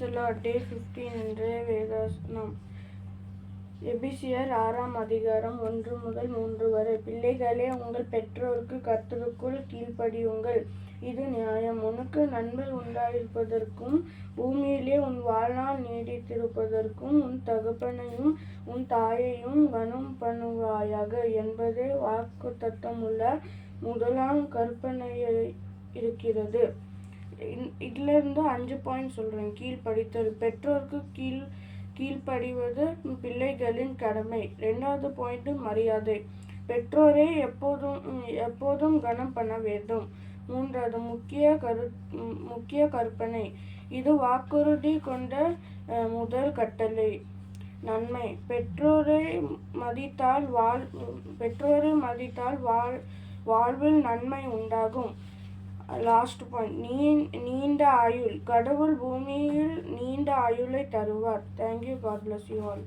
the Lord. Day 15 இன்றைய வேதாசனம். எபிசியர் 6ஆம் அதிகாரம் 1 முதல் 3 வரை. பிள்ளைகளே, உங்கள் பெற்றோருக்கு கர்த்தருக்குள் கீழ்ப்படியுங்கள், இது நியாயம். உனக்கு நன்மை உண்டாயிருப்பதற்கும் பூமியிலே உன் வாழ்நாள் நீடித்திருப்பதற்கும் உன் தகப்பனையும் உன் தாயையும் கனம் பண்ணுவாயாக என்பதே வாக்குத்தத்தமுள்ள முதலாம் கற்பனையிருக்கிறது. இதிலிருந்து 5 பாயிண்ட் சொல்கிறேன். கீழ்ப்படித்தல். பெற்றோருக்கு கீழ்ப்படிவது பிள்ளைகளின் கடமை. 2வது பாயிண்ட் மரியாதை. பெற்றோரை எப்போதும் கனம் பண்ண வேண்டும். 3வது முக்கிய கற்பனை. இது வாக்குறுதி கொண்ட முதல் கட்டளை. நன்மை. பெற்றோரை மதித்தால் வாழ்வில் நன்மை உண்டாகும். லாஸ்ட் பாயிண்ட், நீண்ட ஆயுள். கடவுள் பூமியில் நீண்ட ஆயுளை தருவார். Thank you. God bless you all.